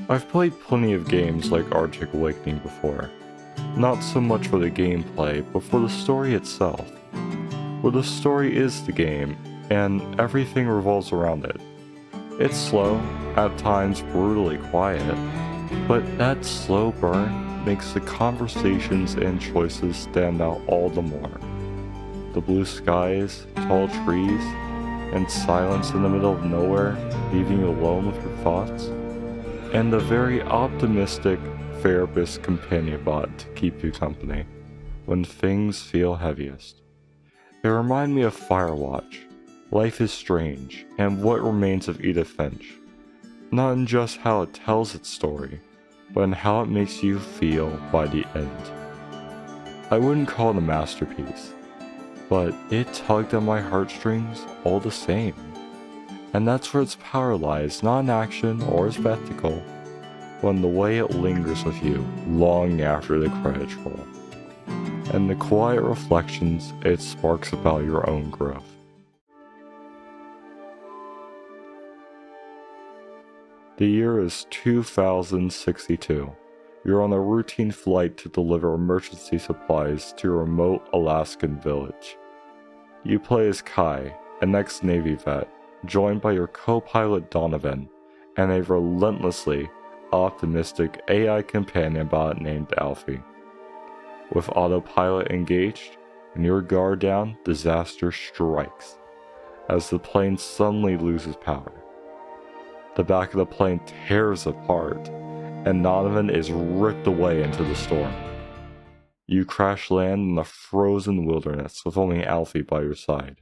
I've played plenty of games like Arctic Awakening before, not so much for the gameplay, but for the story itself, where the story is the game, and everything revolves around it. It's slow, at times brutally quiet, but that slow burn makes the conversations and choices stand out all the more. The blue skies, tall trees, and silence in the middle of nowhere, leaving you alone with your thoughts, and the very optimistic therapist companion bot to keep you company when things feel heaviest. They remind me of Firewatch, Life is Strange, and What Remains of Edith Finch, not in just how it tells its story, but in how it makes you feel by the end. I wouldn't call it a masterpiece, but it tugged at my heartstrings all the same. And that's where its power lies, not in action or spectacle, but in the way it lingers with you long after the credits roll, and the quiet reflections it sparks about your own growth. The year is 2062. You're on a routine flight to deliver emergency supplies to a remote Alaskan village. You play as Kai, an ex-Navy vet, joined by your co-pilot Donovan, and a relentlessly optimistic AI companion bot named Alfie. With autopilot engaged and your guard down, disaster strikes as the plane suddenly loses power. The back of the plane tears apart, and Donovan is ripped away into the storm. You crash land in the frozen wilderness with only Alfie by your side.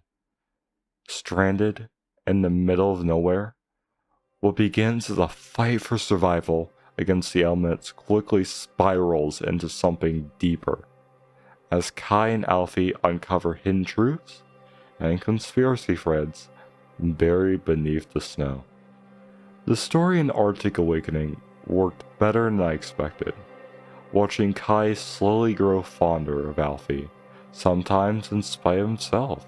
Stranded in the middle of nowhere, what begins as a fight for survival against the elements quickly spirals into something deeper, as Kai and Alfie uncover hidden truths and conspiracy threads buried beneath the snow. The story in Arctic Awakening worked better than I expected. Watching Kai slowly grow fonder of Alfie, sometimes in spite of himself,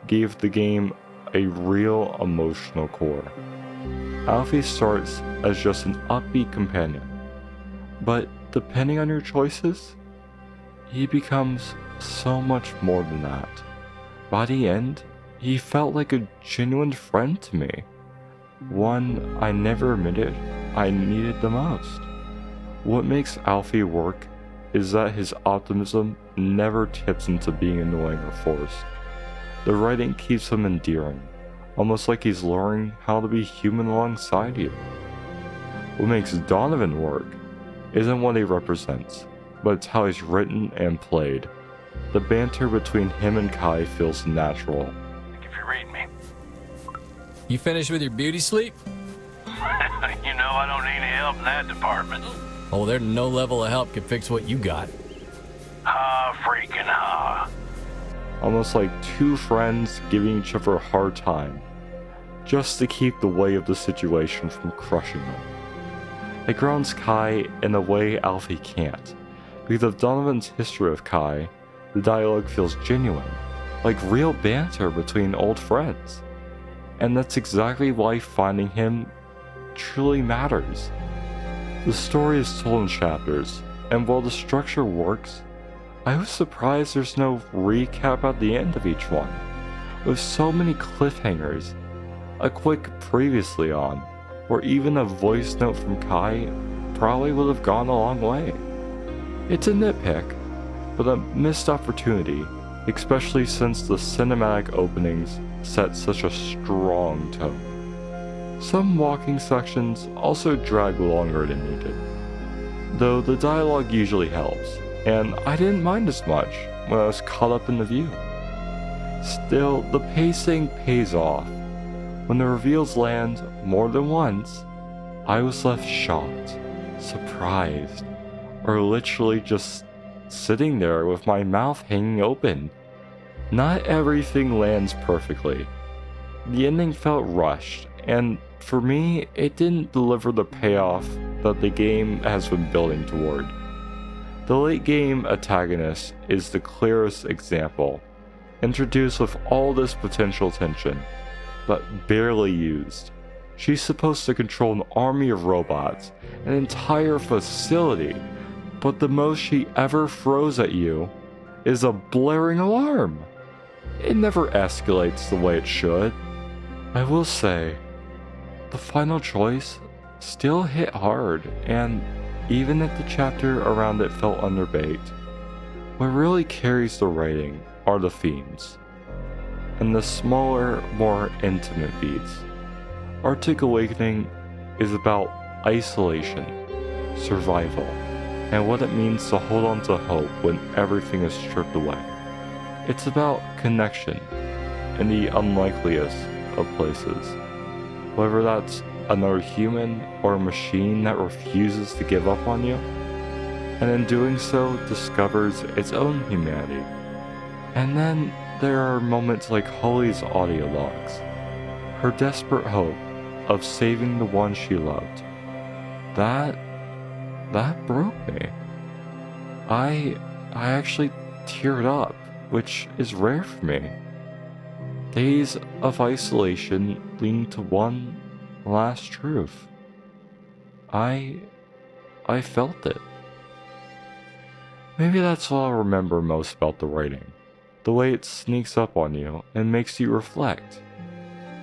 gave the game a real emotional core. Alfie starts as just an upbeat companion, but depending on your choices, he becomes so much more than that. By the end, he felt like a genuine friend to me. One I never admitted I needed the most. What makes Alfie work is that his optimism never tips into being annoying or forced. The writing keeps him endearing, almost like he's learning how to be human alongside you. What makes Donovan work isn't what he represents, but it's how he's written and played. The banter between him and Kai feels natural. Thank you for reading me. You finished with your beauty sleep? You know I don't need any help in that department. Oh, there's no level of help can fix what you got. Freaking ha. Almost like two friends giving each other a hard time, just to keep the weight of the situation from crushing them. It grounds Kai in a way Alfie can't, because of Donovan's history of Kai, the dialogue feels genuine, like real banter between old friends. And that's exactly why finding him truly matters. The story is told in chapters, and while the structure works, I was surprised there's no recap at the end of each one. With so many cliffhangers, a quick previously on, or even a voice note from Kai probably would have gone a long way. It's a nitpick, but a missed opportunity, especially since the cinematic openings set such a strong tone. Some walking sections also drag longer than needed, though the dialogue usually helps, and I didn't mind as much when I was caught up in the view. Still, the pacing pays off. When the reveals land more than once, I was left shocked, surprised, or literally just sitting there with my mouth hanging open. Not everything lands perfectly. The ending felt rushed, and for me, it didn't deliver the payoff that the game has been building toward. The late game antagonist is the clearest example, introduced with all this potential tension, but barely used. She's supposed to control an army of robots, an entire facility, but the most she ever throws at you is a blaring alarm. It never escalates the way it should. I will say, the final choice still hit hard, and even if the chapter around it felt underbaked, what really carries the writing are the themes, and the smaller, more intimate beats. Arctic Awakening is about isolation, survival, and what it means to hold on to hope when everything is stripped away. It's about connection in the unlikeliest of places, whether that's another human or a machine that refuses to give up on you, and in doing so discovers its own humanity. And then there are moments like Holly's audio logs, her desperate hope of saving the one she loved. That broke me. I actually teared up, which is rare for me. Days of isolation leading to one last truth. I felt it. Maybe that's what I'll remember most about the writing, the way it sneaks up on you and makes you reflect.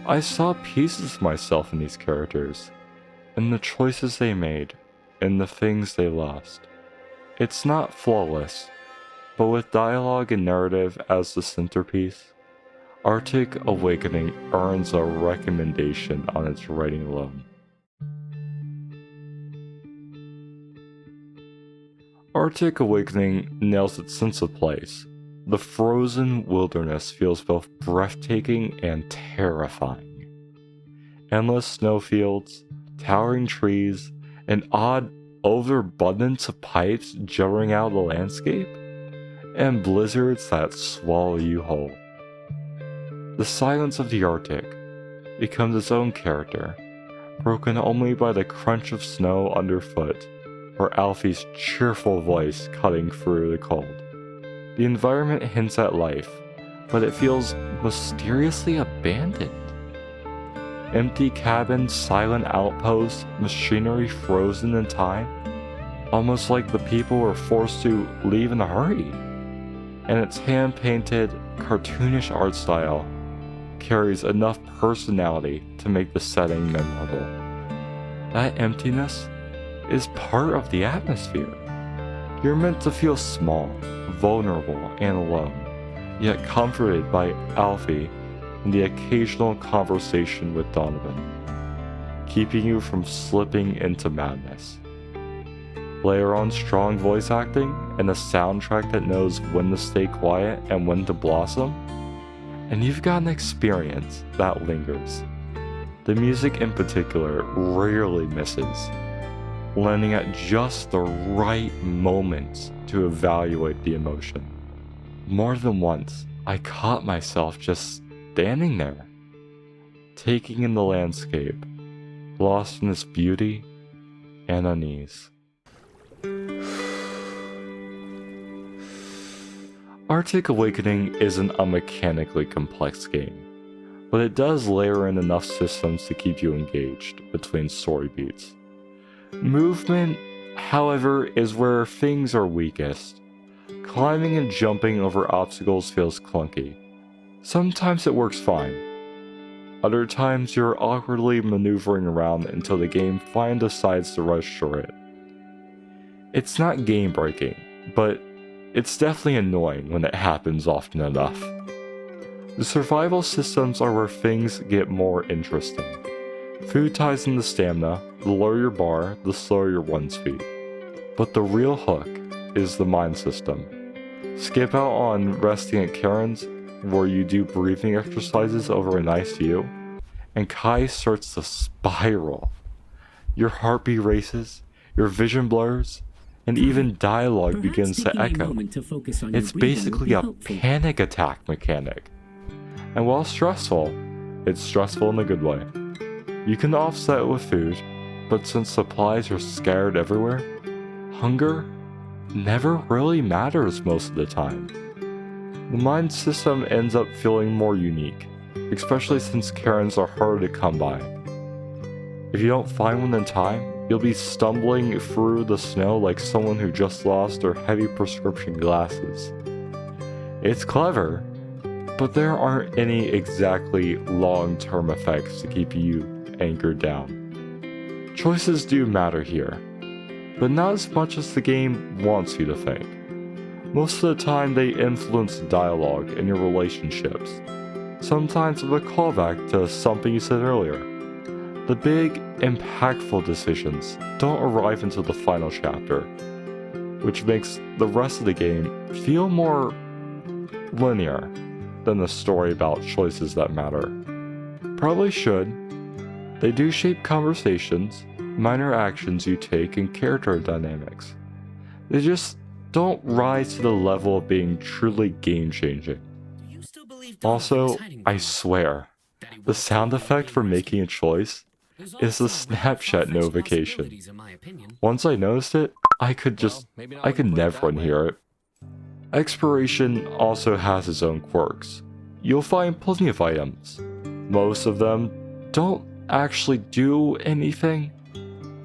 I saw pieces of myself in these characters, in the choices they made, in the things they lost. It's not flawless, but with dialogue and narrative as the centerpiece, Arctic Awakening earns a recommendation on its writing alone. Arctic Awakening nails its sense of place. The frozen wilderness feels both breathtaking and terrifying. Endless snowfields, towering trees, an odd overabundance of pipes jutting out of the landscape, and blizzards that swallow you whole. The silence of the Arctic becomes its own character, broken only by the crunch of snow underfoot or Alfie's cheerful voice cutting through the cold. The environment hints at life, but it feels mysteriously abandoned. Empty cabins, silent outposts, machinery frozen in time, almost like the people were forced to leave in a hurry. And its hand-painted, cartoonish art style carries enough personality to make the setting memorable. That emptiness is part of the atmosphere. You're meant to feel small, vulnerable, and alone, yet comforted by Alfie and the occasional conversation with Donovan, keeping you from slipping into madness. Layer on strong voice acting and a soundtrack that knows when to stay quiet and when to blossom, and you've got an experience that lingers. The music in particular rarely misses, landing at just the right moments to evaluate the emotion. More than once, I caught myself just standing there, taking in the landscape, lost in its beauty and unease. Arctic Awakening isn't a mechanically complex game, but it does layer in enough systems to keep you engaged between story beats. Movement, however, is where things are weakest. Climbing and jumping over obstacles feels clunky. Sometimes it works fine. Other times you're awkwardly maneuvering around until the game finally decides to rush through it. It's not game-breaking, but it's definitely annoying when it happens often enough. The survival systems are where things get more interesting. Food ties into stamina, the lower your bar, the slower your run speed. But the real hook is the mind system. Skip out on resting at Karen's, where you do breathing exercises over a nice view, and Kai starts to spiral. Your heartbeat races, your vision blurs, and even dialogue begins to echo. It's basically a panic attack mechanic. And while stressful, it's stressful in a good way. You can offset it with food, but since supplies are scattered everywhere, hunger never really matters most of the time. The mind system ends up feeling more unique, especially since Karens are harder to come by. If you don't find one in time, you'll be stumbling through the snow like someone who just lost their heavy prescription glasses. It's clever, but there aren't any exactly long-term effects to keep you anchored down. Choices do matter here, but not as much as the game wants you to think. Most of the time they influence the dialogue and your relationships, sometimes with a callback to something you said earlier. The big, impactful decisions don't arrive until the final chapter, which makes the rest of the game feel more linear than the story about choices that matter. Probably should. They do shape conversations, minor actions you take, and character dynamics. They just don't rise to the level of being truly game-changing. Also, I swear, the sound effect for making a choice is a Snapchat notification. Once I noticed it, I could never unhear it. Exploration also has its own quirks. You'll find plenty of items. Most of them don't actually do anything.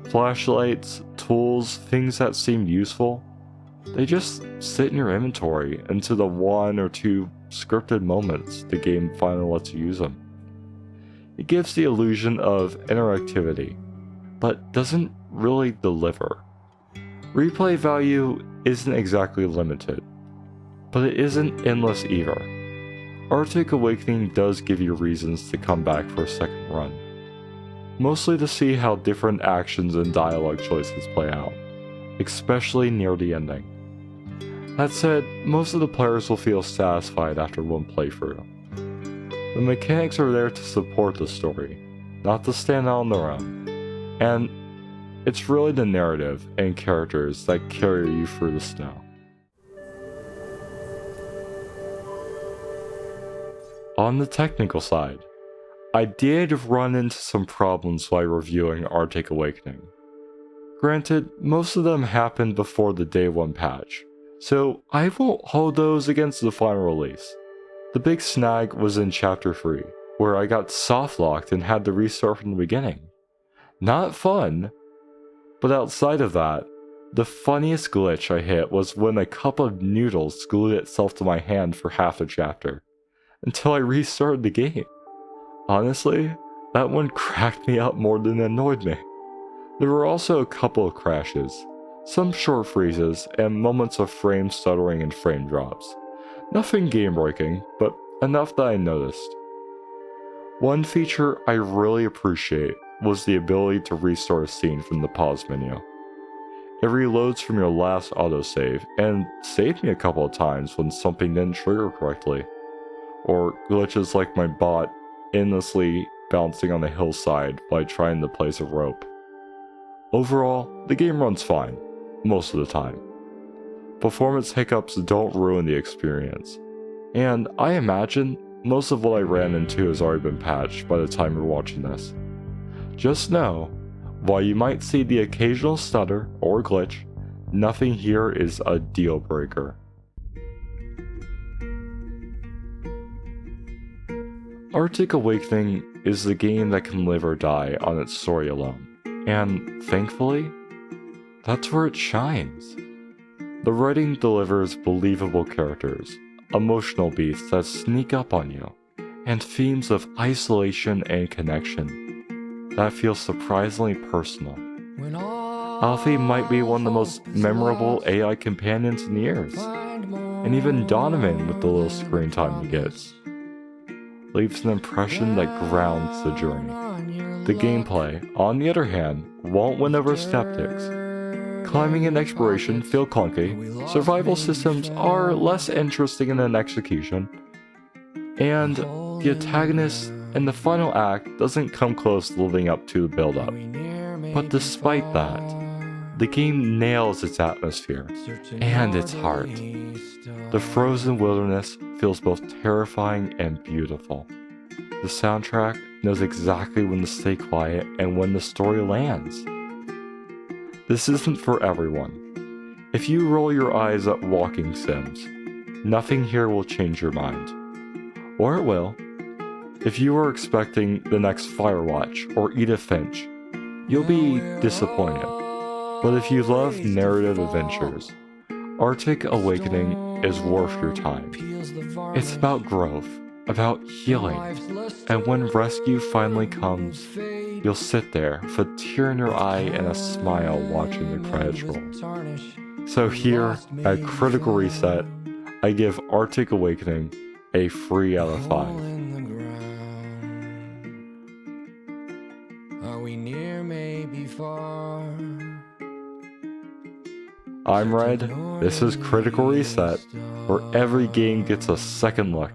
Flashlights, tools, things that seem useful, they just sit in your inventory until the 1 or 2 scripted moments the game finally lets you use them. It gives the illusion of interactivity, but doesn't really deliver. Replay value isn't exactly limited, but it isn't endless either. Arctic Awakening does give you reasons to come back for a second run, mostly to see how different actions and dialogue choices play out, especially near the ending. That said, most of the players will feel satisfied after one playthrough. The mechanics are there to support the story, not to stand out on their own, and it's really the narrative and characters that carry you through the snow. On the technical side, I did run into some problems while reviewing Arctic Awakening. Granted, most of them happened before the Day 1 patch, so I won't hold those against the final release. The big snag was in Chapter 3, where I got soft-locked and had to restart from the beginning. Not fun, but outside of that, the funniest glitch I hit was when a cup of noodles glued itself to my hand for half the chapter, until I restarted the game. Honestly, that one cracked me up more than annoyed me. There were also a couple of crashes, some short freezes, and moments of frame stuttering and frame drops. Nothing game-breaking, but enough that I noticed. One feature I really appreciate was the ability to restart a scene from the pause menu. It reloads from your last autosave, and saved me a couple of times when something didn't trigger correctly, or glitches like my bot endlessly bouncing on the hillside while trying to place a rope. Overall, the game runs fine, most of the time. Performance hiccups don't ruin the experience, and I imagine most of what I ran into has already been patched by the time you're watching this. Just know, while you might see the occasional stutter or glitch, nothing here is a deal breaker. Arctic Awakening is the game that can live or die on its story alone, and thankfully, that's where it shines. The writing delivers believable characters, emotional beats that sneak up on you, and themes of isolation and connection that feel surprisingly personal. Alfie might be one of the most memorable AI companions in years, and even Donovan, with the little screen time he gets, leaves an impression that grounds the journey. The gameplay, on the other hand, won't win over skeptics. Climbing and exploration feel clunky, survival systems are less interesting in an execution, and the antagonist in the final act doesn't come close to living up to the build-up. But despite that, the game nails its atmosphere and its heart. The frozen wilderness feels both terrifying and beautiful. The soundtrack knows exactly when to stay quiet and when the story lands. This isn't for everyone. If you roll your eyes at walking sims, nothing here will change your mind. Or it will. If you are expecting the next Firewatch or Edith Finch, you'll be disappointed. But if you love narrative adventures, Arctic Awakening is worth your time. It's about growth, about healing, and when rescue finally comes, you'll sit there with a tear in your eye and a smile watching the credits roll. So here at Critical Reset, I give Arctic Awakening a 3 out of 5. Are we near, maybe far? I'm Red, this is Critical Reset, where every game gets a second look